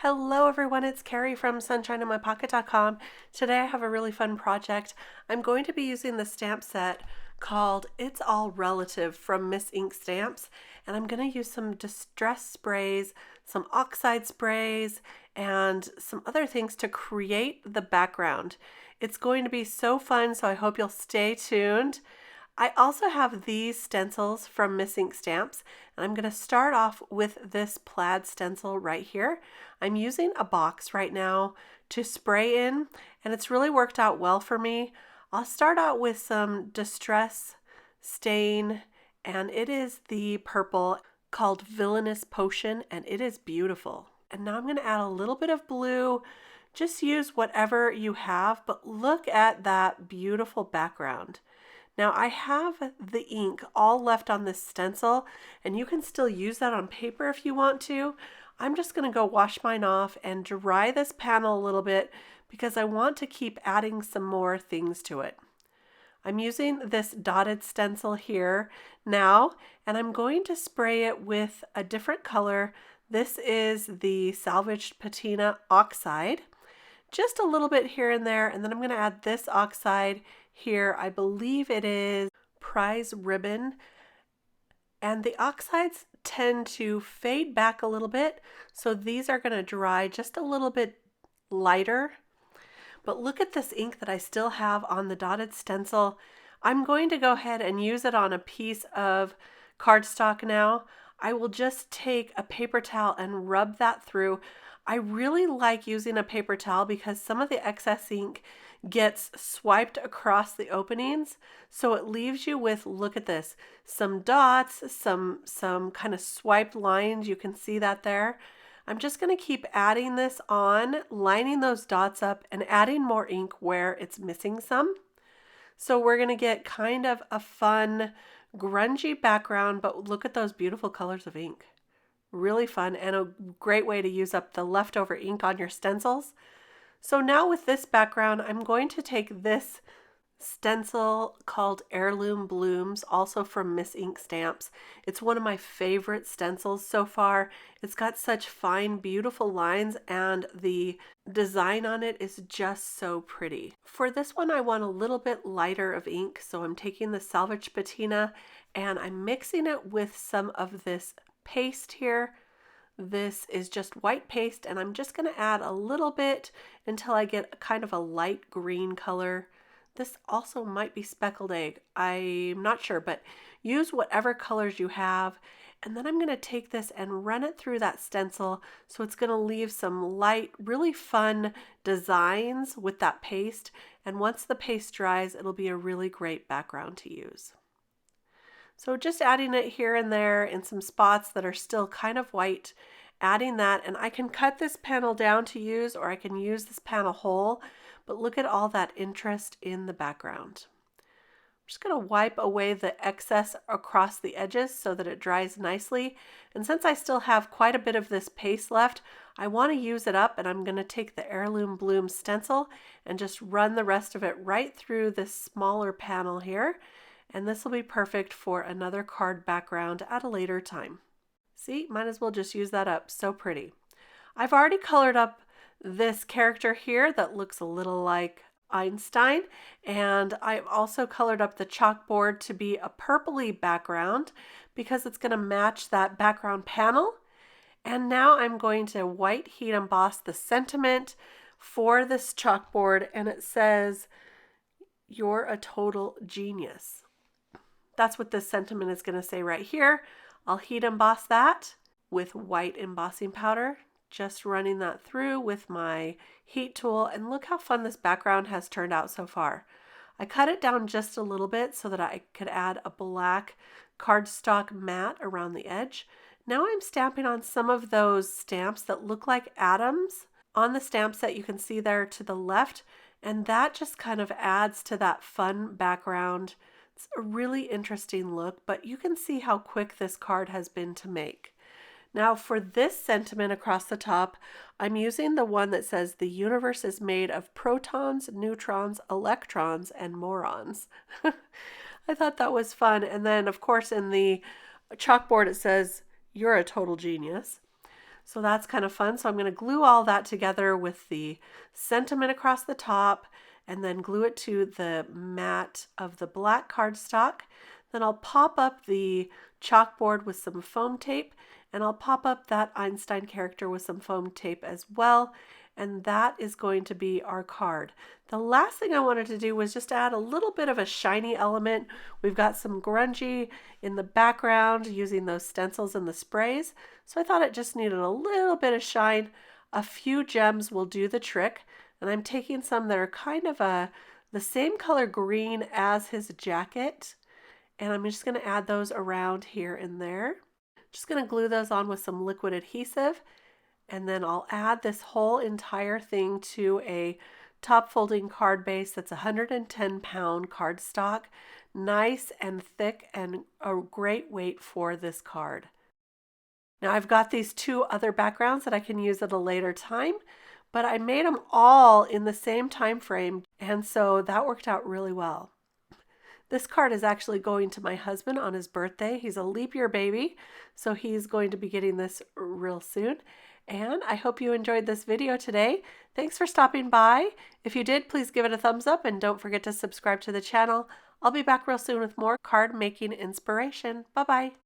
Hello everyone, it's Kari from sunshineinmypocket.com. Today I have a really fun project. I'm going to be using the stamp set called It's All Relative from Miss Ink Stamps, and I'm going to use some distress sprays, some oxide sprays, and some other things to create the background. It's going to be so fun, so I hope you'll stay tuned. I also have these stencils from Miss Ink Stamps, and I'm going to start off with this plaid stencil right here. I'm using a box right now to spray in, and it's really worked out well for me. I'll start out with some Distress stain, and it is the purple called Villainous Potion, and it is beautiful. And now I'm going to add a little bit of blue. Just use whatever you have, but look at that beautiful background. Now I have the ink all left on this stencil, and you can still use that on paper if you want to. I'm just going to go wash mine off and dry this panel a little bit because I want to keep adding some more things to it. I'm using this dotted stencil here now, and I'm going to spray it with a different color. This is the Salvaged Patina Oxide. Just a little bit here and there, and then I'm going to add this oxide here. I believe it is Prize Ribbon, and the oxides tend to fade back a little bit, so these are going to dry just a little bit lighter. But look at this ink that I still have on the dotted stencil. I'm going to go ahead and use it on a piece of cardstock now. I will just take a paper towel and rub that through. I really like using a paper towel because some of the excess ink gets swiped across the openings, so it leaves you with, look at this, some dots, some kind of swiped lines. You can see that there. I'm just going to keep adding this on, lining those dots up and adding more ink where it's missing some. So we're going to get kind of a fun grungy background, but look at those beautiful colors of ink. Really fun and a great way to use up the leftover ink on your stencils. So now with this background, I'm going to take this stencil called Heirloom Blooms, also from Miss Ink Stamps. It's one of my favorite stencils so far. It's got such fine, beautiful lines, and the design on it is just so pretty. For this one, I want a little bit lighter of ink, so I'm taking the Salvaged Patina and I'm mixing it with some of this paste here. This is just white paste, and I'm just going to add a little bit until I get kind of a light green color. This also might be speckled egg. I'm not sure, but use whatever colors you have. And then I'm going to take this and run it through that stencil, so it's going to leave some light, really fun designs with that paste. And once the paste dries, it'll be a really great background to use. So just adding it here and there in some spots that are still kind of white, adding that, and I can cut this panel down to use, or I can use this panel whole, but look at all that interest in the background. I'm just going to wipe away the excess across the edges so that it dries nicely. And since I still have quite a bit of this paste left, I want to use it up, and I'm going to take the Heirloom Bloom stencil and just run the rest of it right through this smaller panel here. And this will be perfect for another card background at a later time. See, might as well just use that up. So pretty. I've already colored up this character here that looks a little like Einstein, and I've also colored up the chalkboard to be a purpley background because it's going to match that background panel. And now I'm going to white heat emboss the sentiment for this chalkboard, and it says, "You're a total genius." That's what this sentiment is going to say right here. I'll heat emboss that with white embossing powder, just running that through with my heat tool, and look how fun this background has turned out so far. I cut it down just a little bit so that I could add a black cardstock mat around the edge. Now I'm stamping on some of those stamps that look like atoms on the stamp set you can see there to the left, and that just kind of adds to that fun background. It's a really interesting look, but you can see how quick this card has been to make. Now for this sentiment across the top, I'm using the one that says the universe is made of protons, neutrons, electrons, and morons. I thought that was fun. And then of course in the chalkboard it says, "You're a total genius." So that's kind of fun. So I'm going to glue all that together with the sentiment across the top and then glue it to the mat of the black cardstock. Then I'll pop up the chalkboard with some foam tape, and I'll pop up that Einstein character with some foam tape as well. And that is going to be our card. The last thing I wanted to do was just add a little bit of a shiny element. We've got some grungy in the background using those stencils and the sprays. So I thought it just needed a little bit of shine. A few gems will do the trick. And I'm taking some that are kind of the same color green as his jacket. And I'm just going to add those around here and there. Just going to glue those on with some liquid adhesive. And then I'll add this whole entire thing to a top folding card base that's 110-pound cardstock. Nice and thick and a great weight for this card. Now I've got these two other backgrounds that I can use at a later time, but I made them all in the same time frame, and so that worked out really well. This card is actually going to my husband on his birthday. He's a leap year baby, so he's going to be getting this real soon. And I hope you enjoyed this video today. Thanks for stopping by. If you did, please give it a thumbs up and don't forget to subscribe to the channel. I'll be back real soon with more card making inspiration. Bye-bye.